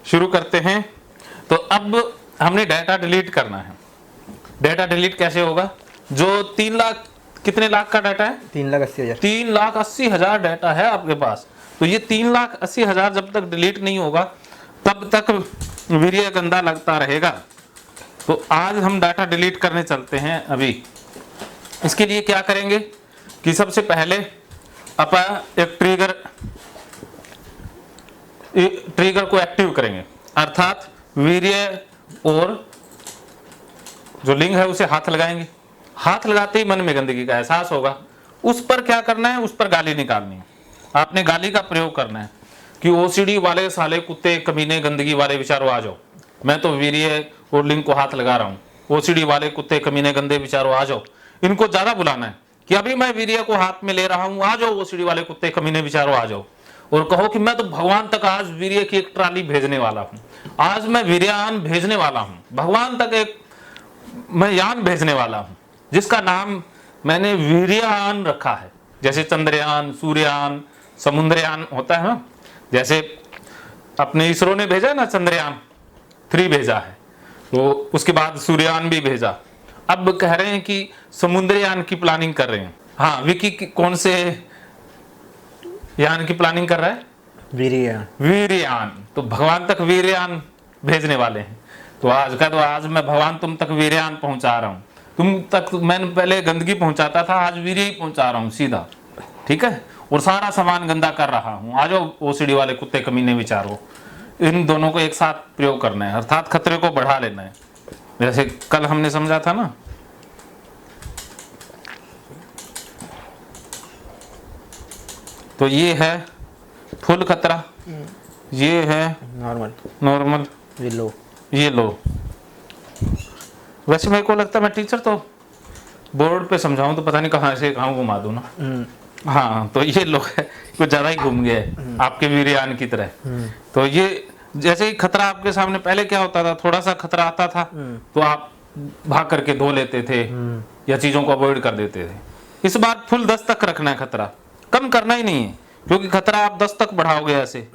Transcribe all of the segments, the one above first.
शुरू करते हैं। तो अब हमने डाटा डिलीट करना है। डाटा डिलीट कैसे होगा? जो 3 लाख, कितने लाख का डाटा है? 3,80,000। 3,80,000 डाटा है आपके पास। तो ये 3,80,000 जब तक डिलीट नहीं होगा तब तक वीर्य गंदा लगता रहेगा। तो आज हम डाटा डिलीट करने चलते हैं। अभी इसके लिए क्या करेंगे कि सबसे पहले अपन एक ट्रिगर को एक्टिव करेंगे, अर्थात वीर्य और जो लिंग है उसे हाथ लगाएंगे। हाथ लगाते ही मन में गंदगी का एहसास होगा। उस पर क्या करना है? उस पर गाली निकालनी है। आपने गाली का प्रयोग करना है कि ओसीडी वाले साले कुत्ते कमीने गंदगी वाले विचारों आ जाओ, मैं तो वीर्य और लिंग को हाथ लगा रहा हूं। ओसीडी वाले कुत्ते कमीने गंदे विचारों आ जाओ। इनको ज्यादा बुलाना है कि अभी मैं वीर्य को हाथ में ले रहा हूं, आ जाओ ओसीडी वाले कुत्ते कमीने विचारों आ जाओ। और कहो कि मैं तो भगवान तक आज वीर्य की एक ट्राली भेजने वाला हूं, आज मैं वीर्यान भेजने वाला हूं, भगवान तक एक मैं यान भेजने वाला हूं जिसका नाम मैंने वीर्यान रखा है। जैसे चंद्रयान, सूर्ययान, समुद्रयान होता है ना, जैसे अपने इसरो ने भेजा ना, चंद्रयान 3 भेजा है, तो उसके बाद सूर्ययान भी भेजा। अब कह रहे हैं कि समुद्रयान की प्लानिंग कर रहे हैं। हाँ, विकी कौन से यान की प्लानिंग कर रहा है? वीर्यान। तो भगवान तक वीर्यान भेजने वाले हैं। तो आज मैं भगवान तुम तक वीर्यान पहुंचा रहा हूं। तुम तक मैंने पहले गंदगी पहुंचाता था, आज वीर्य ही पहुंचा रहा हूं सीधा, ठीक है। और सारा सामान गंदा कर रहा हूं, आ जाओ ओसीडी वाले कुत्ते कमीने विचारो। इन दोनों को एक साथ प्रयोग करना है, अर्थात खतरे को बढ़ा लेना है। जैसे कल हमने समझा था ना, तो ये है फुल खतरा, ये है नॉर्मल, ये लो। वैसे मेरे को लगता है मैं टीचर तो बोर्ड पे समझाऊं तो पता नहीं कहाँ से कहाँ घुमा दूं ना। हाँ, तो ये लो है, कुछ ज्यादा ही घूम गया है आपके वीर्यान की तरह। तो ये जैसे ही खतरा आपके सामने, पहले क्या होता था, थोड़ा सा खतरा आता था तो आप भाग करके धो लेते थे या चीजों को अवॉइड कर देते थे। इस बार फुल 10 तक रखना है, खतरा कम करना ही नहीं है, क्योंकि खतरा आप 10 तक बढ़ाओगे ऐसे,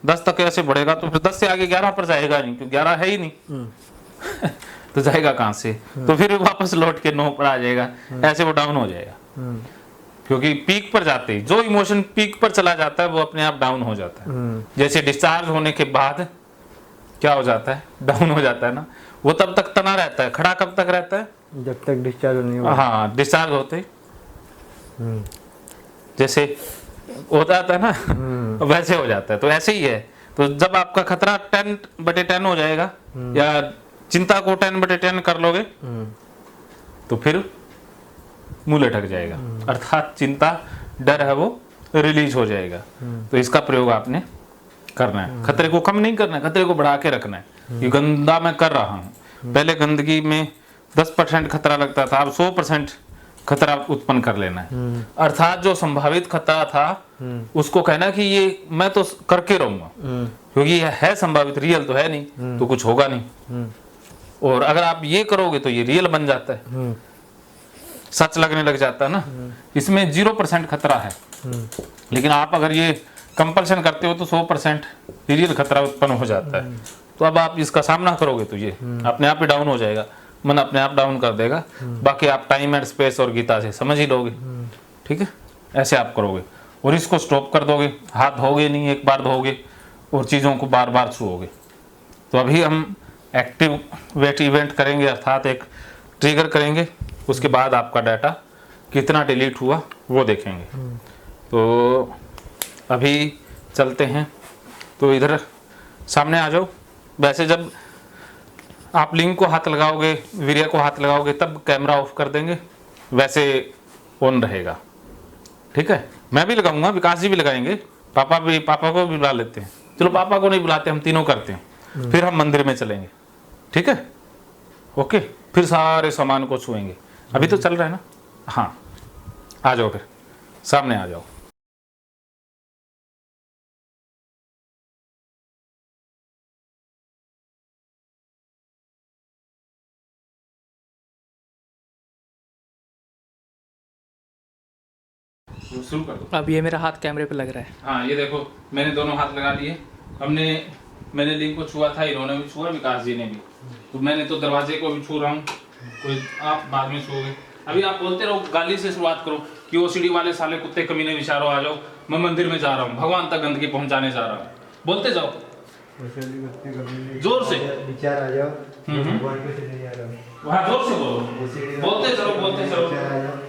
10 तक ऐसे बढ़ेगा तो फिर 10 से आगे 11 पर जाएगा नहीं, क्योंकि 11 है ही नहीं। तो जाएगा कहां से? तो फिर वापस लौट के 9 पर आ जाएगा, ऐसे वो डाउन हो जाएगा। क्योंकि पीक पर जाते ही जो इमोशन पीक पर चला जाता है वो अपने आप डाउन हो जाता है। जैसे डिस्चार्ज होने के बाद क्या हो जाता है? डाउन हो जाता है ना। वो तब तक तना रहता है, खड़ा कब तक रहता है? जब तक डिस्चार्ज नहीं हो। हाँ, डिस्चार्ज होते जैसे हो जाता है ना, वैसे हो जाता है। तो ऐसे ही है। तो जब आपका खतरा 10/10 हो जाएगा या चिंता को 10/10 कर लोगे तो फिर मुंह लटक जाएगा, अर्थात चिंता, डर है वो रिलीज हो जाएगा। तो इसका प्रयोग आपने करना है। खतरे को कम नहीं करना है, खतरे को बढ़ा के रखना है। ये गंदा मैं कर रहा हूं, पहले गंदगी में 10% खतरा लगता था, अब 100% खतरा उत्पन्न कर लेना है। अर्थात जो संभावित खतरा था उसको कहना कि ये मैं तो करके रहूंगा, क्योंकि ये है संभावित, रियल तो है नहीं, तो कुछ होगा नहीं। और अगर आप ये करोगे तो ये रियल बन जाता है, सच लगने लग जाता है ना। इसमें 0% खतरा है, लेकिन आप अगर ये कंपल्शन करते हो तो 100% रियल खतरा उत्पन्न हो जाता है। तो अब आप इसका सामना करोगे तो ये अपने आप ही डाउन हो जाएगा, मन अपने आप डाउन कर देगा। बाकी आप टाइम एंड स्पेस और गीता से समझ ही लोगे, ठीक है। ऐसे आप करोगे और इसको स्टॉप कर दोगे। हाथ धोगे नहीं, एक बार धोगे और चीज़ों को बार बार छुओगे। तो अभी हम एक्टिव वेट इवेंट करेंगे, अर्थात एक ट्रिगर करेंगे। उसके बाद आपका डाटा कितना डिलीट हुआ वो देखेंगे। तो अभी चलते हैं, तो इधर सामने आ जाओ। वैसे जब आप लिंक को हाथ लगाओगे, वीर्य को हाथ लगाओगे, तब कैमरा ऑफ कर देंगे, वैसे ऑन रहेगा, ठीक है। मैं भी लगाऊंगा, विकास जी भी लगाएंगे, पापा को भी बुला लेते हैं। चलो पापा को नहीं बुलाते, हम तीनों करते हैं, फिर हम मंदिर में चलेंगे, ठीक है। ओके, फिर सारे सामान को छुएंगे। अभी तो चल रहा है ना। हाँ, आ जाओ, फिर सामने आ जाओ। शुरू कर दो। अब ये मेरा हाथ कैमरे पे लग रहा है। हाँ, ये देखो मैंने दोनों हाथ लगा लिए। हमने मैंने लिंक को छुआ था, इन्होंने भी छुआ, विकास जी ने भी। तो मैंने तो दरवाजे को भी छू रहा हूँ, कोई आप बाद में छूओगे। अभी आप बोलते रहो, गाली से शुरुआत करो कि ओसीडी वाले साले कुत्ते कमीने विचारो आ जाओ, मैं मंदिर में जा रहा हूँ, भगवान तक गंदगी पहुंचाने जा रहा हूँ। बोलते जाओ जोर से, विचार आ जाओ, भगवान को चले जा रहा हूँ। वहाँ जोर से बोलो, बोलते चलो, बोलते चलो।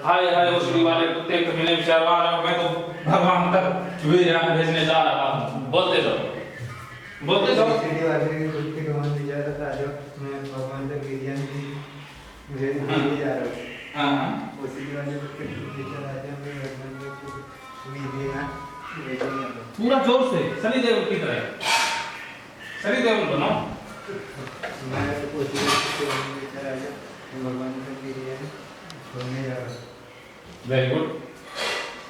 हाय हाय ओसीडी वाले कुत्ते कमीने विचारो आ रहा हूँ, मैं तो भगवान तक वीर्यान भेजने जा रहा हूँ। बोलते जाओ, बोलते जाओ। ओसीडी वाले कुत्ते कमीने विचार आ जाओ, मैं भगवान तक वीर्यान भेजने जा रहा हूँ। हाँ, ओसीडी वाले कुत्ते विचार आ जाओ, मैं भगवान तक वीर्यान भेजने जा रहा हूँ। पूरा जोर से, सनी देओल की तरह, सनी देओल बनो। मैं तो ओसीडी वाले कुत्ते कमीने विचार आ जाओ, मैं भगवान तक वीर्यान छोड़ने जा रहा हूँ। Very good.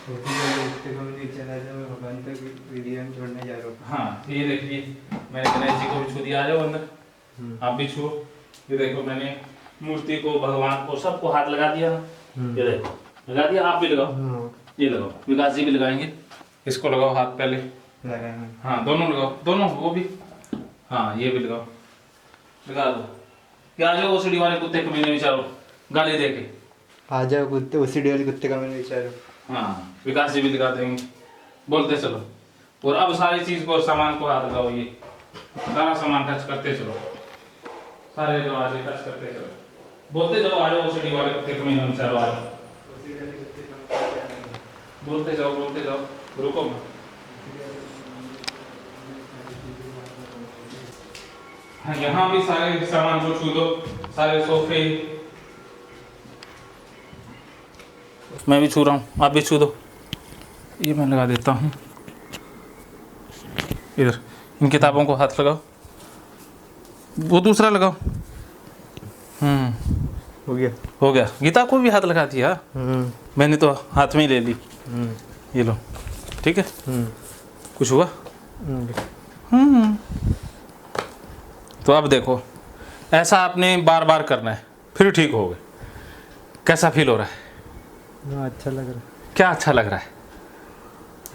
ओसीडी वाले कुत्ते कमीने विचार आ जाओ, मैं भगवान तक वीर्यान छोड़ने जा रहा हूँ। हाँ, ये देखिए, मैंने गणेश जी को भी छू दिया, आ जाओ अंदर, आप भी छुओ। ये देखो, मैंने मूर्ति को, भगवान को, सबको हाथ लगा दिया। ये देखो लगा दिया, आप भी लगाओ, ये लगाओ, विकास जी भी लगाएंगे। इसको लगाओ हाथ पहले, लगाएंगे। हाँ दोनों लगाओ, दोनों, वो भी, हाँ ये भी लगाओ, लगा दो। क्या आ जाओ ओसीडी वाले कुत्ते कमीने विचारो, गाली दे के आ जाओ कुत्ते, ओसीडी वाले कुत्ते कमीने विचारो। हाँ, विकास जी भी लगा देंगे। बोलते चलो, और अब सारी चीज को, सामान को हाथ लगाओ, ये सारा सामान टच करते चलो, सारे दरवाजे टच करते चलो, बोलते जाओ आ जाओ ओसीडी वाले कुत्ते कमीने विचारो आ जाओ। बोलते जाओ, बोलते जाओ, रुको मत। हाँ, यहाँ भी सारे सामान को छू दो, सारे सोफे, मैं भी छू रहा हूँ, आप भी छू दो। ये मैं लगा देता हूँ इधर, इन किताबों को हाथ लगाओ, वो दूसरा लगाओ। हो गया, हो गया। गीता को भी हाथ लगा दिया, मैंने तो हाथ में ही ले ली। ये लो, ठीक है। कुछ हुआ? तो अब देखो, ऐसा आपने बार बार करना है, फिर ठीक हो गए। कैसा फील हो रहा है? अच्छा लग रहा है। क्या अच्छा लग रहा है?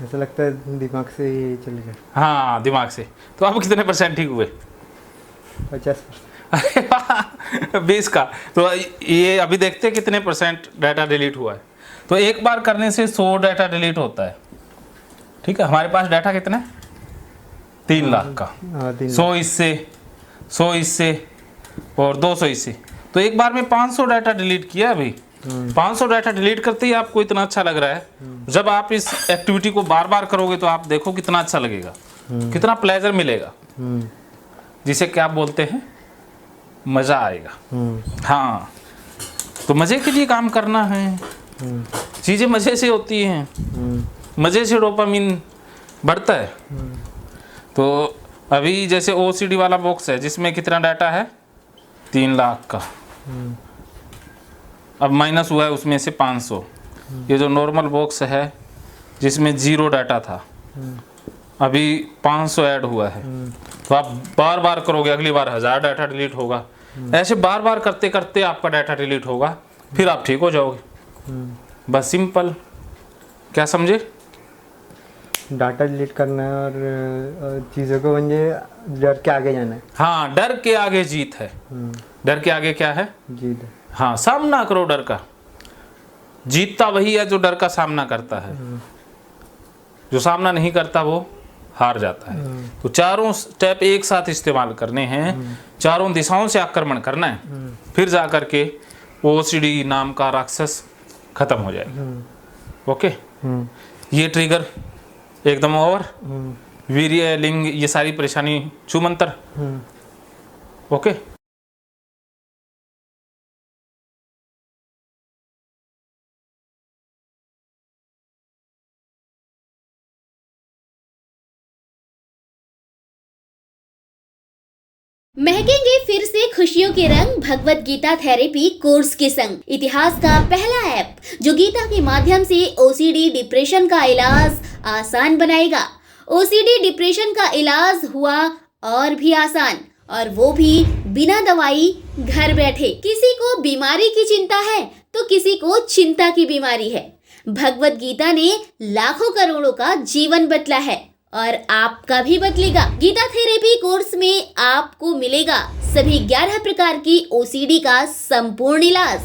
ऐसा लगता है दिमाग से ही चल गया। हाँ, दिमाग से। तो अब कितने % ठीक हुए? 50%। अरे वाह, 20 का। तो ये अभी देखते हैं कितने % डाटा डिलीट हुआ है। तो एक बार करने से 100 डाटा डिलीट होता है, ठीक है। हमारे पास डाटा कितना है? 3 लाख का। 100 इससे, 100 इससे और 200 इससे। तो एक बार में 500 डाटा डिलीट किया अभी। 500 डाटा डिलीट करते ही आपको इतना अच्छा लग रहा है। जब आप इस एक्टिविटी को बार बार करोगे तो आप देखो कितना अच्छा लगेगा, कितना प्लेजर मिलेगा, जिसे क्या बोलते हैं, मज़ा आएगा। हाँ, तो मज़े के लिए काम करना है, चीज़ें मज़े से होती हैं, मज़े से डोपामिन बढ़ता है। तो अभी जैसे ओसीडी वाला बॉक्स है जिसमें कितना डाटा है? 3 लाख का। अब माइनस हुआ है उसमें से 500। ये जो नॉर्मल बॉक्स है जिसमें 0 डाटा था, अभी 500 ऐड हुआ है। तो आप बार बार करोगे, अगली बार 1000 डाटा डिलीट होगा। ऐसे बार बार करते करते आपका डाटा डिलीट होगा, फिर आप ठीक हो जाओगे। बस सिंपल। क्या समझे? डाटा डिलीट करना है और चीज़ों को म्हणजे डर के आगे जाना है। हाँ, डर के आगे जीत है। डर के आगे क्या है? जीत है। हाँ, सामना करो डर का। जीतता वही है जो डर का सामना करता है, जो सामना नहीं करता वो हार जाता है। तो चारों स्टेप एक साथ इस्तेमाल करने हैं, चारों दिशाओं से आक्रमण करना है, फिर जा कर के ओसीडी नाम का राक्षस खत्म हो जाएगा। ओके, ये ट्रिगर एकदम ओवर। वीर्य, लिंग, ये सारी परेशानी छूमंतर। ओके। महकेंगे फिर से खुशियों के रंग भगवत गीता थेरेपी कोर्स के संग। इतिहास का पहला ऐप जो गीता के माध्यम से ओसीडी डिप्रेशन का इलाज आसान बनाएगा। ओसीडी डिप्रेशन का इलाज हुआ और भी आसान, और वो भी बिना दवाई, घर बैठे। किसी को बीमारी की चिंता है तो किसी को चिंता की बीमारी है। भगवत गीता ने लाखों करोड़ों का जीवन बदला है और आपका भी बदलेगा। गीता थेरेपी कोर्स में आपको मिलेगा सभी 11 प्रकार की ओसीडी का संपूर्ण इलाज,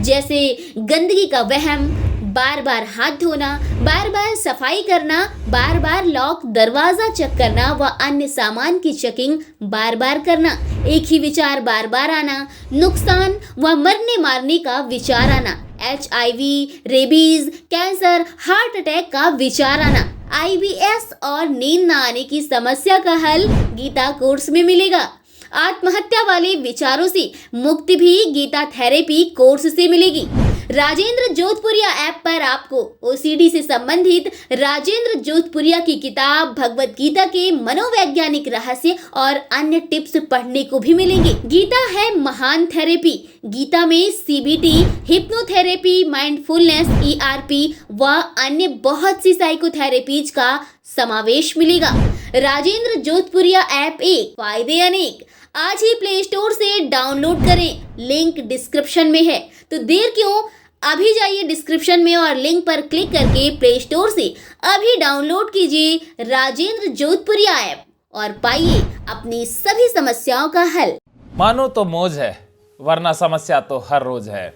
जैसे गंदगी का वहम, बार बार हाथ धोना, बार बार सफाई करना, बार बार लॉक दरवाजा चेक करना व अन्य सामान की चेकिंग बार बार करना, एक ही विचार बार बार आना, नुकसान व मरने मारने का विचार आना, HIV, rabies, cancer, heart attack का विचार आना, IBS और नींद न आने की समस्या का हल गीता कोर्स में मिलेगा। आत्महत्या वाले विचारों से मुक्ति भी गीता थेरेपी कोर्स से मिलेगी। राजेंद्र जोधपुरिया ऐप पर आपको ओसीडी से संबंधित राजेंद्र जोधपुरिया की किताब भगवत गीता के मनोवैज्ञानिक रहस्य और अन्य टिप्स पढ़ने को भी मिलेंगे। गीता है महान थेरेपी। गीता में CBT, हिप्नोथेरेपी, माइंडफुलनेस, ERP व अन्य बहुत सी साइकोथेरेपीज का समावेश मिलेगा। राजेंद्र जोधपुरिया ऐप एक, फायदे अनेक। आज ही प्ले स्टोर से डाउनलोड करें, लिंक डिस्क्रिप्शन में है। तो देर क्यों, अभी जाइए डिस्क्रिप्शन में और लिंक पर क्लिक करके प्ले स्टोर से अभी डाउनलोड कीजिए राजेंद्र जोधपुरिया ऐप और पाइए अपनी सभी समस्याओं का हल। मानो तो मौज है, वरना समस्या तो हर रोज है।